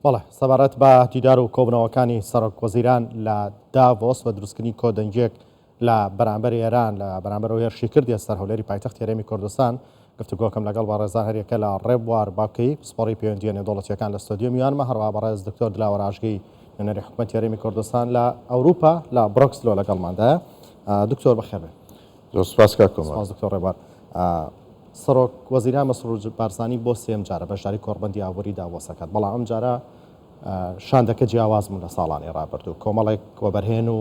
بەڵێ سەبارەت بە دیدار و کۆبنەوەکانی سەرۆک وەزیران لە داڤۆس بە دروستکردنی کۆدەنگێک لە بەرامبەر ئێران لە بەرامبەرەوە هێرشیکردی سەرهەولێری پایتەختی هەرێمی کوردستان گفتوگۆکەم لەگەڵ بەڕێزان هەریەکە لە ڕێبوار باوکەی پسپۆڕی پەیوەندیە نێودەوڵەتیەکان لە ستۆدیۆ میوانمە هەروەها بەڕێز دکتۆر دلاوە ڕاژگەی نوێنەری حکوومەتی هەرێمی کوردستان لە ئەوروپا لە بڕۆکسلۆ لەگەڵماندایە. دکتۆر بەخێربێ. سپاس کاکۆم. سپاس دکتۆر ڕێبوار. سەرۆک وەزیران مەسرور بارزانی بۆ سێم جارە بەشداری کۆڕبەندی ئاوەری داڤۆسەکەات، بەڵام ئەم جارە شاندەکە جیاوازبوون لە ساڵانی ڕابردوو، کۆمەڵێک وەبەرهێن و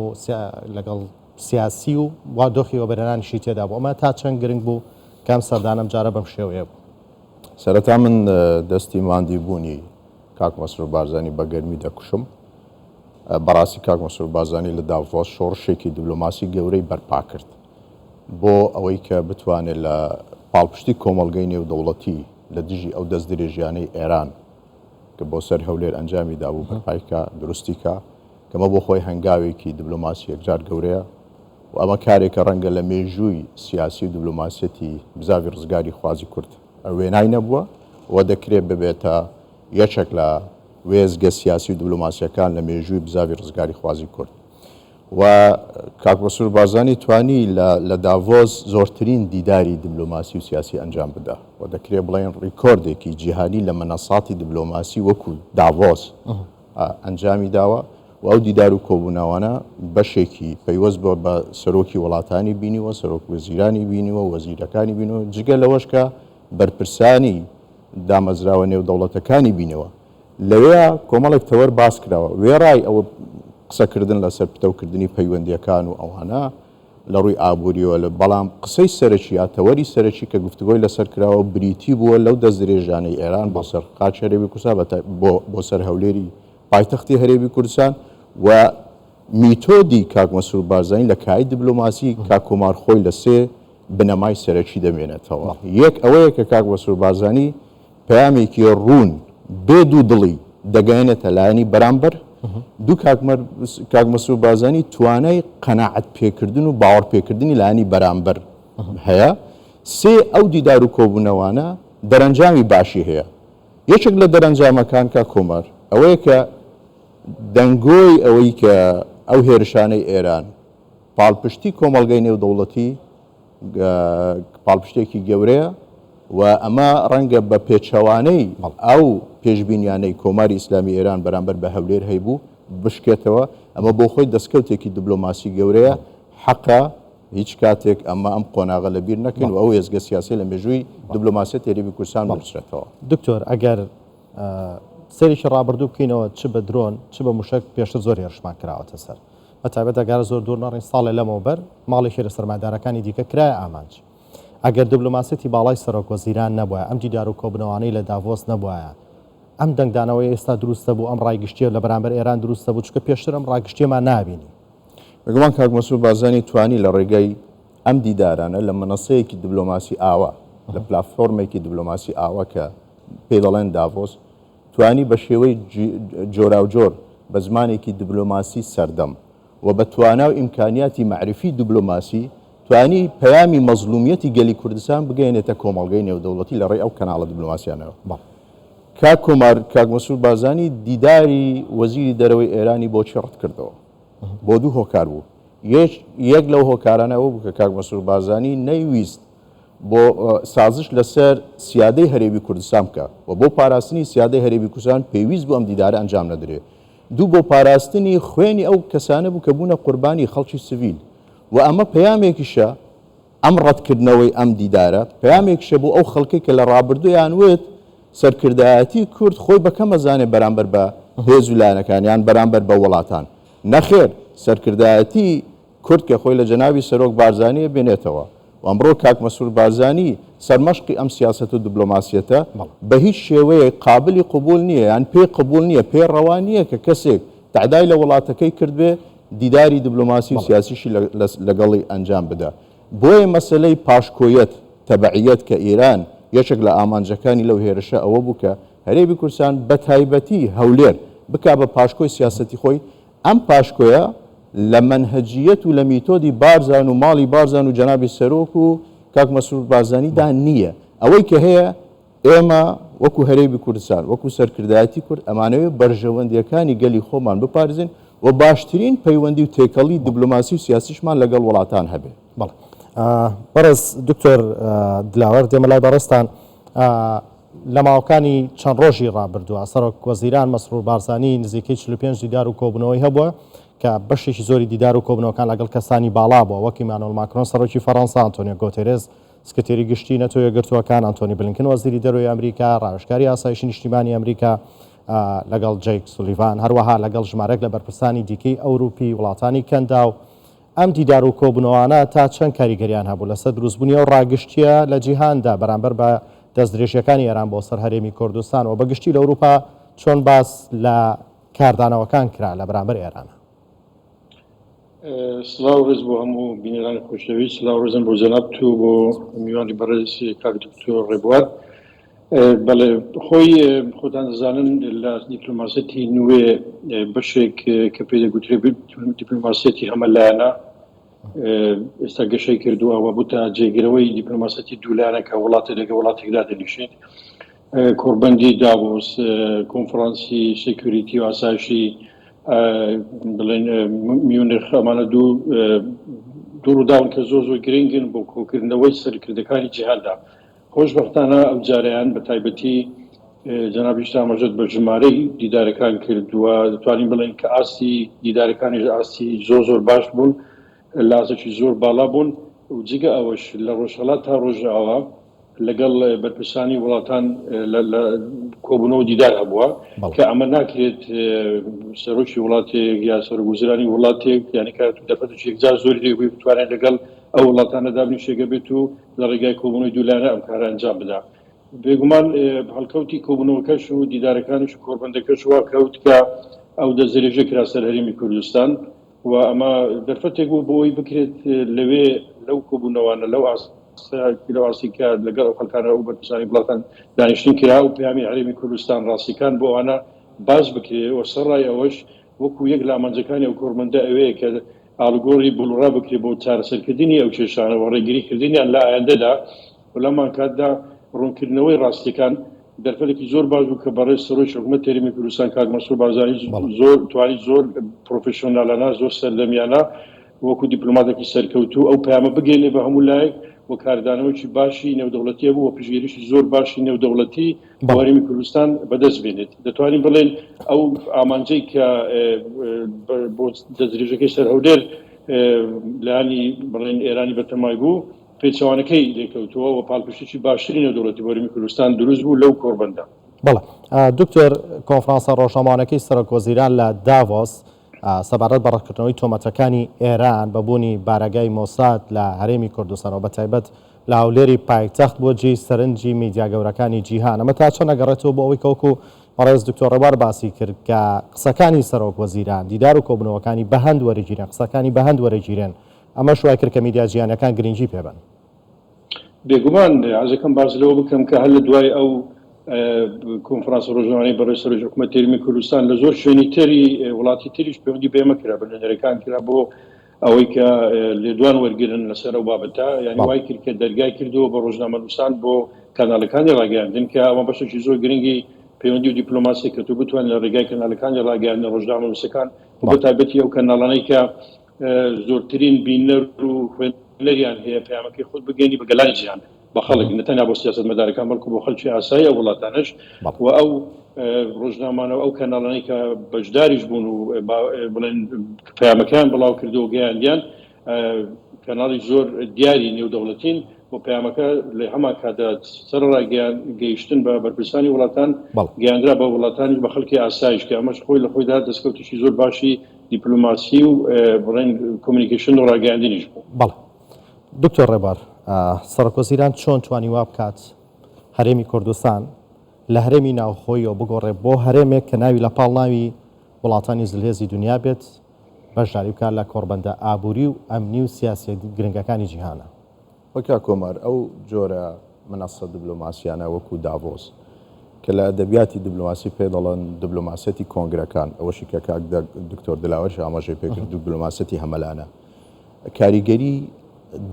لەگەڵ سیاسی و وا دۆخی وەبەرهێنانیشی تێدا بوو. ئەمە تا چەند گرنگ بوو کام سەردانم جارە بەم شێوەیە بوو؟ سەرەتا من دەستی ماندی بوونی کاک مەسرور بارزانی بە گەرمی دەکوشم. بەڕاستی کاک مەسرور بارزانی لە داڤۆس شۆڕشێکی دیبلۆماسی گەورەی بەرپا کرد بۆ ئەوەی کە بتوانێت لە پاڵپشتی کۆمەڵگەی نێودەوڵەتی لە دژی ئەو دەست درێژیانەی ئێران کە بۆ سەر هەولێر ئەنجامی دابوو بەرپایکە دروستیکە کەمە بۆ خۆی هەنگاوێکی دیبلۆماسی یەکجار گەورەیە و ئەمە کارێکە ڕەنگە لە مێژووی سیاسی و دیبلۆماسیەتی بزاوی ڕزگاری خوازی کورد وێنای نەبووە و دەکرێت ببێتە یەکێک لە وێزگە سیاسی و دیبلۆماسیەکان لە مێژووی بزاوی ڕزگاری خوازی کورد. و کاک مەسرور بارزانی توانی لە داڤۆس زۆرترین دیداری دیبلۆماسی و سیاسی ئەنجام بدە و دەکرێت بڵێن ڕیکۆردێکی جیهانی لە مەنەساتی دیبلۆماسی وەکو داڤۆس ئەنجامی داوە و ئەو دیدار و کۆبووناوانە بەشێکی پەیوەست بۆ بە سەرۆکی وڵاتانی بینیوە، سەرۆک وەزیرانی بینیوە، وەزیرەکانی بینەوە، جگە لەوەشکە بەرپرسانی دامەزراوە نێودەوڵەتەکانی بینەوە. لەوەیە کۆمەڵێک تەوەر باس کراوە وێڕای ئەوە قسەکردن لەسەر پتەوکردنی پەیوەندیەکان و ئەوانە لە ڕووی ئابوووریەوە لە بەڵام قسەی سەرەکی یا تەوەری سەرەکی کە گفتگۆی لەسەر کراوە بریتی بووە لەو دەست درێژانەی ئێران بۆ سەر قاچ هەرێمی کوردستان بۆ سەر هەولێری پایتەختی هەرێمی کوردستان و میتۆدی کاک مەسرور بارزانی لە کای دیبلۆماسی کاک کۆمار خۆی لە سێ بنەمای سەرەکی دەمێنێتەوە. یەک ئەوەیە کە کاک مەسرور بارزانی پەیامێکی ڕوون بێ دوو دڵی دەگەێنێتە لایەنی بەرامبەر. دوو کاک مەسرور بارزانی توانای قەناعەت پێکردن و باوەڕ پێکردنی لایەنی بەرامبەر هەیە. سێ ئەو دیدار و کۆبوونەوانە دەرەنجامی باشی هەیە. یەکێک لە دەرەنجامەکان کاک کۆمار ئەوەیە کە دەنگۆی ئەوەی کە ئەو هێرشانەی ئێران پاڵپشتی کۆمەڵگەی نێودەوڵەتی پاڵپشتێکی گەورەیە و ئەمە ڕەنگە بە پێچەوانەی ئەو پێشبینیانەی کۆماری ئیسلامی ئێران بەرامبەر بە هەولێر هەیبوو بشکێتەوە. ئەمە بۆ خۆی دەستکەوتێکی دیبلۆماسی گەورەیە. حەقا هیچ کاتێک ئەمە ئەم قۆناغە لەبیر نەکەن و ئەو هێزگە سیاسی لە مێژووی دیبلۆماسیەت هەرێمی کوردستان بچێتەوە. دکتۆر ئەگەر سەرێکی ڕابردوو بکەینەوە چ بە درۆن چ بە موشک پێشتر زۆر هێرشمان کراوەتە سەر بەتایبەت ئەگەر زۆر دوور نەڕین ساڵێ لەمەوبەر ماڵێکی لە سەرمایه‌دارەکانی دیکە کرایە ئامانج. ئەگەر دیبلۆماسیەتی باڵای سەرۆک وەزیران نەبووە، ئەم دیدار و کۆبنەوانەی لە داڤۆس نەبووایە، ئەم دەنگدانەوەی ئێستا دروستە بوو، ئەم ڕایگشتیە لە بەرامبەر ئێران دروستە بوو، چکە پێشتر ئەم ڕایگشتیەمان نابینی. بەگومان کاک مەسرور بارزانی توانی لە ڕێگەی ئەم دیدارانە لە مەنەسەیەکی دیبلۆماسی ئاوا لە پلاتفۆرمێکی دیبلۆماسی ئاوا کە پێی دەڵێن داڤۆس توانی بە شێوەی جۆراوجۆر بە زمانێکی دیبلۆماسی سەردەم و بە توانا و ئیمکانیاتی معرفی دیبلۆماسی توانی پەیامی مەزلومیەتی گەلی کوردستان بگەێنێتە کۆمەڵگەی نێودەوڵەتی لە ڕێی ئەو کەناڵە دیبلۆماسیانەوە. کاک کۆمار کاک مەسرور بارزانی دیداری وەزیری دەرەوەی ئێرانی بۆچی ڕەت کردەوە؟ بۆ دوو هۆکار بوو. یەک لەو هۆکارانەوە بوو کە کاک مەسرور بارزانی نەیویست بۆ سازش لەسەر سیادەی هەرێمی کوردستان بکە و بۆ پاراستنی سیادەی هەرێمی کوردستان پێویست بوو ئەم دیدارە ئەنجام نەدرێت. دوو بۆ پاراستنی خوێنی ئەو کەسانە بوو کە بوونە قوربانی خەڵکی سڤیل و ئەمە پەیامێکیشە ئەم ڕەتکردنەوەی ئەم دیدارە پەیامێکیشە بۆ ئەو خەڵکی کە لە ڕابردوویان وێت سەرکردایەتی کورد خۆی بەکەم ئەزانێت بەرامبەر بە هێز و لایەنەکانیان بەرامبەر بە وڵاتان. نەخێر سەرکردایەتی کورد کە خۆی لە جەناوی سەرۆک بارزانیە بێنێتەوە و ئەمڕۆ کاک مەسرور بارزانی سەرمەشقی ئەم سیاسەت و دیبلۆماسیەتە بە هیچ شێوەیە قابلی قبول نییە، یان پێی قبول نییە، پێی ڕەوا نییە کە کەسێک تعدای لە وڵاتەکەی کردبێ دیداری دیبلۆماسی و سیاسیشی لەگەڵی ئەنجام بدە. بۆیە مەسەلەی پاشکۆیەت تەبعیەت کە ئێران یەکێک لە ئامانجەکانی لەو هێرشە ئەوە بوو کە هەرێمی کوردستان بە تایبەتی هەولێر بکا بە پاشکۆی سیاسەتی خۆی. ئەم پاشکۆیە لە منهجیەت و لە میتۆدی بارزان و ماڵی بارزان و جەنابی سەرۆک و کاک مەسرور بارزانیدا نییە. ئەوەی کە هەیە ئێمە وەکو هەرێمی کوردستان وەکو سەرکردایەتی کورد ئەمانەوێت بەرژەوەندیەکانی گەلی خۆمان بپارێزن و باشترین پەیوەندی و تێکەڵی دیبلۆماسی و سیاسیشمان لەگەڵ وڵاتان هەبێ. بەڵێ بەڕێز دکتۆر دلاوەر دێمە لای بەڕێستان لە ماوەکانی چەند ڕۆژی ڕابردووە سەرۆک وەزیران مەسرور بارزانی نزیکەی 45 دیدار و کۆبوونەوەی هەبووە کە بەشێکی زۆری دیدار و کۆبوونەوەکان لەگەڵ کەسانی باڵا بووە وەک ئیمانوئێل ماکرۆن سەرۆکی فەڕەنسا ئەنتۆنیۆ گۆتێرێز سکرتێری گشتی نەتۆ یەکگرتووەکان ئەنتۆنی بلینکن وەزیری دەرۆی ئەمریکا ڕاوێژکاری ئاسایشی نیشتیمانی ئەمریکا لەگەڵ جەیک سولیڤان هەروەها لەگەڵ ژمارەك لە بەرپرسانی دیکەی ئەوروپی وڵاتانی کەندا و ئەم دیدار و کۆبوونەوەانە تا چەند کاریگەریان هەبوو لەسەر دروستبوونی ئەو ڕاگشتیە لە جیهاندا بەرامبەر بە دەستدرێژیەکانی ئێران بۆ سەر هەرێمی کوردستان و بەگشتی لە ئەوروپا چۆن باس لە کاردانەوەکان کرا لە بەرامبەر ئێرانە. سلااو ڕێز بۆ هەموو بینەرانی خۆشەویست سلااو ڕێزم بۆ جەناب تو بۆ میوانی بەڕێز کاک دکتۆر ڕێبوار. بەڵێ خۆی خۆتان دەزانن لە دیپلۆماسەتی نوێ بەشێک کە پێ دەگوترێت دیپلۆماسەتی هەمەلایەنە ئێستا گەشەی کردووە و بووتە جێگیرەوەی دیپلۆماسەتی دوولایەنە کە وڵاتی لەگە وڵاتێکدا دەنیشێت کۆربەندی داڤۆس کۆنفرانسی سێکوریتی و ئاسایشی بڵێن میونخ ئەمانە دوو ڕووداون کە زۆر گرنگن بۆ کۆکردنەوەی سەرکردەکانی جیهاندا. خۆشبەختانە ئەو جارەیان بە تایبەتی جەنابیش ئاماژەت بە ژمارەی دیدارەکان کردووە دەتوانین بڵێن کە ئاستی دیدارەکانی ئاستی زۆر باش بوون لازەکی زۆر باڵا بوون و جگە ئەوەش لە ڕۆژهەڵات تا ڕۆژاوە لەگەڵ بەرپرسانی وڵاتان لە کۆبوونەوە دیدار هەبووە کە ئەمە ناکرێت سەرۆکی وڵاتێک یا سەرۆکوەزیرانی وڵاتێک یعنی کات دەفەتێکی یەکجار زۆری لێبووی بتوانێت لەگەڵ ئەو وڵاتانە دابنیشێگە بێت و لە ڕێگای کۆبوونەوەی دوولایەنە ئەم کارە ئەنجام بدا. بێگومان هەڵکەوتی کۆبوونەوەکەش و دیدارەکانش و کۆربەندەکەش وا کەوت کە ئەو دەستدرێژە کرا سەر هەرێمی کوردستان و ئەمە دەرفەتێک بوو بۆ ئەوی بکرێت لەوێ لەو کۆبوونەوەانە لەو ئاسیکە لەگەڵ ئەو خەڵکانە و بەرپرسانی وڵاتان دانیشتن کرا و پەیامی هەرێمی کوردستان ڕاستیەکان بۆ ئەوانە باز بکرێت و سەرڕای ئەوەش وەکو یەک لە ئامانجەکانی ئەو کۆربەندە ئەوەیە کە ئاڵگۆڕی بڵوڕا بکرێت بۆ چارەسەرکردنی ئەو کێشانە و ڕێگریکردنیان لە ئایندەدا و لەمان کاتدا ڕوونکردنەوەی ڕاستیەکان دەرفەتێکی زۆر باش بوو کە بەڕێز سەرۆکی حکوومەت هەرێمی کوردستان کاک مەسرور بارزانی زۆر توانی زۆر پرۆفێسیۆنالانە زۆر سەردەمیانە وەکو دیپلۆماتێکی سەرکەوتوو ئەو پەیامە بگەێنێ بە هەموو لایەک و کاردانەوەی باشی نێودەوڵەتیە بوو و پشگیریشی زۆر باشی نێودەوڵەتی بۆ هەرێمی کوردستان بەدەست بێنێت. دەتوانین بڵێن ئەو ئامانجەی کە بۆ دەستدرێژەکەی سەر هەولێر لانی بڵێن ئێرانی بەتەمای بوو پێچەوانەکەی لێکەوتووە و پاڵپشتێکی باشتری نێودەوڵەتی بۆ هەرێمی کوردستان دروست بوو لەو کۆربەندە. بەڵێ دکتۆر کۆنفرانسە ڕۆژنامانەکەی سەرۆکوەزیران لە داڤۆس سەبارەت بە ڕەتکردنەوەی تۆمەتەکانی ئێران بەبوونی بارەگای مۆساد لە هەرێمی کوردستانەوە بە تایبەت لە هەولێری پایتەخت بۆ جێی سەرنجی میدیا گەورەکانی جیهان ئەمە تا چۆن نەگەڕێتەوە بۆ ئەوەی کەوکو بەڕێز دکتۆر ڕێبوار باسی کرد کە قسەکانی سەرۆکوەزیران دیدار و کۆبوونەوەکانی بە هەند وەرەگیرن قسەکانی بە هەند وەرەگیرن ئەمە شوای کرد کە میدیا جیهانیەکان گرنگی پێبن. بێگومان حەزەکەم باس لەوە بکەم کە هەر لە دوای ئەو کۆنفرانسە ڕۆژنامەی بەڕێز سەرۆکی حکوومەت هەرێمی کوردستان لە زۆر شوێنی تری وڵاتی تریش پەیوەندی بێمە کرا بەنەرەکان کرا بۆ ئەوەی کە لێدوان وەرگرن لەسەر ئەو بابەتە یعنی وای کرد کە دەرگای کردەوە بە ڕۆژنامەنووسان بۆ کاناڵەکانی ڕاگەاندن کە ئەمە بەشێکی زۆر گرنگی پەیوەندی و دیپلۆماسی کە تو بتوانین لە ڕێگای کاناڵەکانی ڕاگەاندن ڕۆژنامەنووسەکان بۆ تایبەتی ئەو کاناڵانەی کە زۆرترین بینەر و خوێندنەریان هەیە پەیامەکەی خۆت بگەینی بە گەلانی جیهان بە خەڵک نەتەنیا بۆ سیاسەتمەدارەکان بەڵکو بۆ خەڵکی ئاسایی ئەو وڵاتانەش و ئەو ڕۆژنامانە ئەو کەناڵانەی کە بەشداریش بوون و بڵێن پەیامەکەیان بڵاو کردو و گەیاندیان کەناڵی زۆر دیاری نێودەوڵەتین و پەیامەکە لە هەمان کاتدا سەرڕای گەیشتن بە بەرپرسانی وڵاتان گەیاندرا بە وڵاتانی بە خەڵکی ئاسایش کە ئەمەش خۆی لە خۆیدا دەستکەوتێکی زۆر باشی دیپلۆماسی و بڵێن کۆمیونیکیشن و ڕاگەاندنیش بوو. بەڵێ دکتۆر ڕێبوار سەرۆکوەزیران چۆن توانی وا بکات هەرێمی کوردستان لە هەرێمی ناوخۆیەوە بگۆڕێ بۆ هەرێمێک کە ناوی لە پاڵ ناوی وڵاتانی زلهێزی دنیا بێت بەشداری بکات لە کۆربەندە ئابووری و ئەمنی و سیاسی گرنگەکانی جیهانە. وەکا کۆمار ئەو جۆرە منەسە دیبلۆماسیانە وەکو داڤۆس کە لە ئەدەبیاتی دیبلۆماسی پێ دەڵێن دیبلۆماسەتی کۆنگرەکان ئەوەشی کە کاک دکتۆر دلاوەرش ئاماژەی پێکرد دیبلۆماسەتی هەمەلانە کاریگەری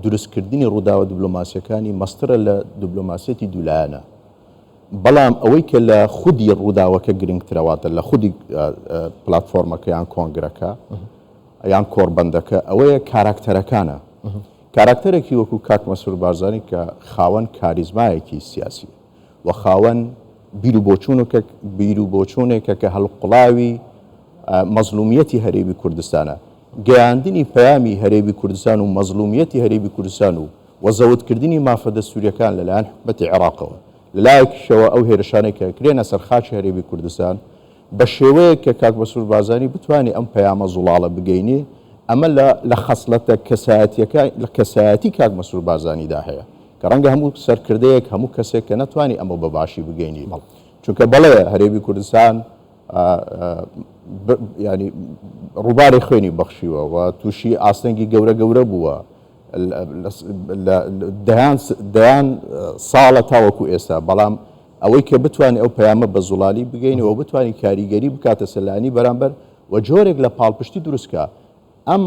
دروستکردنی ڕووداوە دیبلۆماسیەکانی مەسترە لە دیبلۆماسیەتی دوولایەنە بەڵام ئەوەی کە لە خودی ڕووداوەکە گرنگترەواتە لە خودی پلتفۆرمەکە یان کۆنگرەکە یان کۆربەندەکە ئەوەیە کاراکتەرەکانە کاراکتەرێکی وەکو کاک مەسرور بارزانی کە خاوەن کاریزمایەکی سیاسی و خاوەن بیر و بۆچوونێکە کە هەڵقڵاوی مەزلومیەتی هەرێمی کوردستانە گەیاندنی پەیامی هەرێمی کوردستان و مەزلومیەتی هەرێمی کوردستان و وەزەوتکردنی مافە دەستوریەکان لەلایەن حکومەتی عێراقەوە لەلایەکیشەوە ئەو هێرشانەی کە کرێنە سەر خاچی هەرێمی کوردستان بە شێوەیە کە کاک مەسرور بارزانی بتوانێت ئەم پەیامە زوڵاڵە بگەینێ ئەمە لە خەسڵەتە کەسایەتی کاک مەسرور بارزانیدا هەیە کە ڕەنگە هەموو سەرکردەیەک هەموو کەسێک کە نەتوانی ئەمە بە باشی بگەینی چونکە بەڵێ هەرێمی کوردستان ینی ڕووباری خوێنی بەخشیوە و تووشی ئاستەنگی گەورە بووە دەیان ساڵە تاوەکو ئێستا بەڵام ئەوەی کە بتوانێت ئەو پەیامە بە زوڵالی بگەینەوە بتوانانی کاریگەری بکاتە سەلانی بەرامبەر و جۆرێک لە پاڵپشتی دروستکە ئەم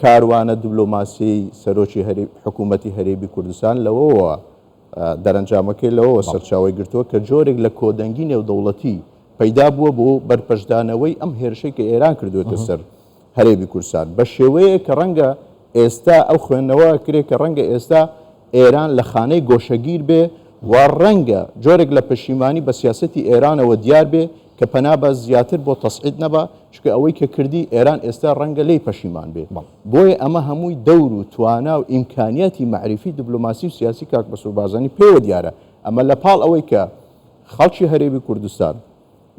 کاروانە دیبلۆماسی سەرۆکی حکوومەتی هەرێمی کوردستان لەوەوە دەرەنجامەکەی لەوەوە سەرچاوی گرتووە کە جۆرێک لە کۆدەنگی نێودەوڵەتی پەیدا بووە بۆ بەرپەشدانەوەی ئەم هێرشەی کە ئێران کردوێتە سەر هەرێمی کوردستان بە شێوەیە کە ڕەنگە ئێستا ئەو خوێندنەوە کرێت کە ڕەنگە ئێستا ئێران لە خانەی گۆشەگیر بێ و ڕەنگە جۆرێک لە پەشیمانی بە سیاسەتی ئێرانەوە دیار بێ کە پەنابە زیاتر بۆ تەسعید نەبە چکە ئەوەی کە کردی ئێران ئێستا ڕەنگە لی پەشیمان بێ بۆیە ئەمە هەمووی دەور و توانا و ئیمکانیەتی معرفی دیبلۆماسی و سیاسی کاک مەسرور بارزانی پێوە دیارە ئەمە لە پاڵ ئەوەی کە خەڵکی هەرێمی کوردستان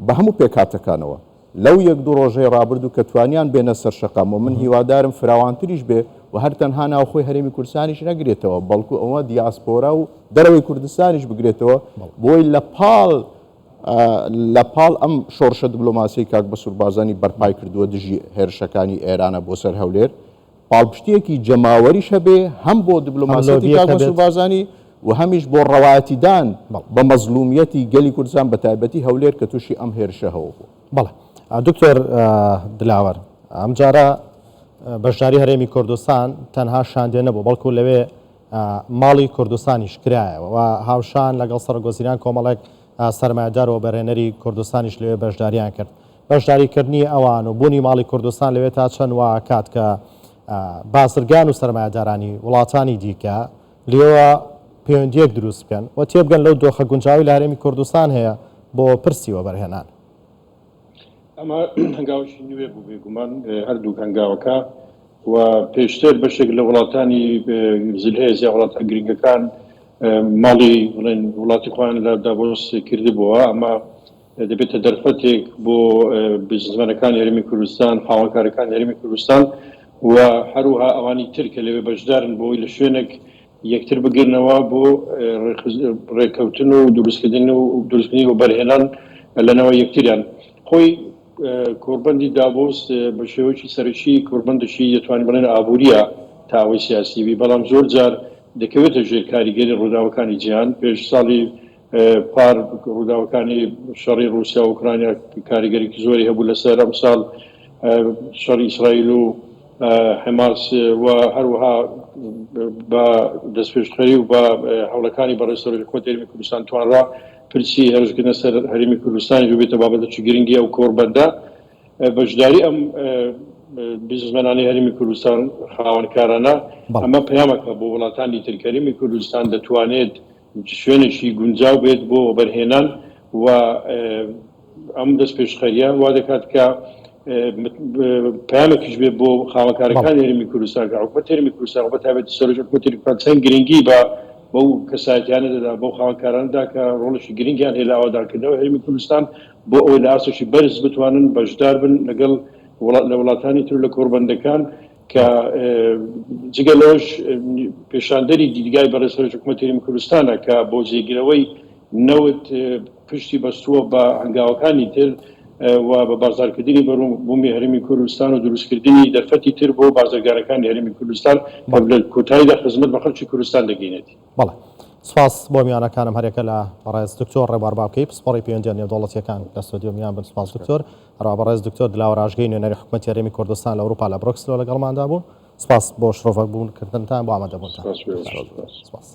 بە هەموو پێکاتەکانەوە لەو یەک دوو ڕۆژەی ڕابردوو کە توانیان بێنە سەر شەقام و من هیوادارم فراوانتریش بێ و هەر تەنها ناوخۆی هەرێمی کوردستانیش نەگرێتەوە بەڵکو ئەوە دیاسپۆرا و دەرەوەی کوردستانیش بگرێتەوە بۆی لە پاڵ ئەم شۆڕشە دیبلۆماسی کاک مەسرور بارزانی بەرپای کردووە دژی هێرشەکانی ئێرانە بۆ سەر هەولێر پاڵپشتیەکی جەماوەریش هەبێ هەم بۆ دیبلۆماسیەتی کاک مەسرور بارزانی و هەمیش بۆ ڕەوایەتیدان بە مەزلومیەتی گەلی کوردستان بە تایبەتی هەولێر کە تووشی ئەم هێرشە هەوە بوو. بەڵێ دکتۆر دلاوەر ئەم جارە بەشداری هەرێمی کوردستان تەنها شاندێ نەبوو بەڵکو لەوێ ماڵی کوردستانیش کرایەوە و هاوشان لەگەڵ سەرۆکوەزیران کۆمەڵێک سەرمایه‌دار و بەڕێنەری کوردستانیش لەوێ بەشداریان کرد بەشداریکردنی ئەوان و بوونی ماڵی کوردستان لەوێ تا چەند واکات کە بازرگان و سەرمایه‌دارانی وڵاتانی دیکە لێوە پەیوەندیەک دروست بکەن و تێبگەن لەو دۆخە گونجاوی لە هەرێمی کوردستان هەیە بۆ پرسیوە بەرهێنان ئەمە هەنگاوشی نوێ بوو بێگومان هەردوو هەنگاوەکە و پێشتر بەشێک لە وڵاتانی زلهەیە زیاد وڵاتە گرنگەکان ماڵی وڵاتی خۆیان لە داڤۆس کردبووە ئەمە دەبێتە دەرفەتێک بۆ بزنسمانەکان هەرێمی کوردستان خاوەنکارەکان هەرێمی کوردستان و هەروها ئەوانی تر کە لەوێ بەشدارن بۆی لە شوێنێک یەکتر بگرنەوە بۆ ڕێککەوتن و دروستکردنی و بەرهێنان لەنەوە یەکتریان خۆی کۆربەندی داڤۆس بە شێوەیەکی سەرشی کۆربەندشی دەتوانین بڵێن ئابوووریە تاوەی سیاسیوی بەڵام زۆر جار دەکەوێتە ژێر کاریگەری ڕووداوەکانی جیهان پێش ساڵی پار ڕووداوەکانی شەڕی رووسیا و ئوکرانیا کاریگەریکی زۆری هەبوو لەسەر ئەم ساڵ شەڕی ئیسرائیل و حماس و هەروەها بە دەستپێشخەری و بە هەوڵەکانی بەڕێوەبردنی حکومەتی هەرێمی کوردستان توانڕا پرسی هەرزکردنە سەر هەرێمی کوردستانی بێتە بابەتێکی گرنگی ئەو کۆربەندە بەشداری ئەم بزنسمانانی هەرێمی کوردستان خاوەنکارانە ئەمە پەیامەکە بۆ وڵاتانی تر هەرێمی کوردستان دەتوانێت شوێنێکی گونجاو بێت بۆ بەرهێنان و ئەم دەستپێشخەریە وا دەکات کە پەیامێکیش بێت بۆ خاوەنکارەکانی هەرێمی کوردستان کە حکومەتی هەرێمی کوردستان بەتایبەتی سەرۆکی حکومەتی چەند گرنگی بە بەو کەسایەتیانە دەدا بەو خاوەنکارانەدا کە ڕۆڵێکی گرنگیان هەیە لە ئاوادارکردنەوەی هەرێمی کوردستان بۆ ئەوەی لە ئاسۆشی بەرز بتوانن بەشدار بن لەگەڵ لە وڵاتانی تر لە کۆربەندەکان کە جگە لەوەش پێشاندەری دیدگای بەڕێز سەرۆکی حکومەتی هەرێمی کوردستانە کە بۆ جێگیرەوەی نەوت پشتی بەستووە بە هەنگاوەکانی تر و بە بازارکردنی بوومی هەرێمی کوردستان و دروستکردنی دەرفەتی تر بۆ بازرگانەکانی هەرێمی کوردستان لە کۆتاییدا خزمەت بە خەڵکی کوردستان دەگەینێتی. بەڵێ سپاس بۆ میوانەکانم هەرێکە لە بەڕێز دکتۆر ڕێبوار باوکەی پسپۆڕی پەیوەندیە نێودەوڵەتیەکان لە ستۆدیۆ میان بن. سپاس دکتۆر. هەروە بەڕێز دکتۆر دلاوەر ئاژگەی نوێنەری حکومەتی هەرێمی کوردستان لە ئەوروپا لە بڕۆکسلەوە لەگەڵماندا بوون. سپاس بۆ شرۆڤەکبوونکردنتان بۆ ئامادەبوونتان. سپاس.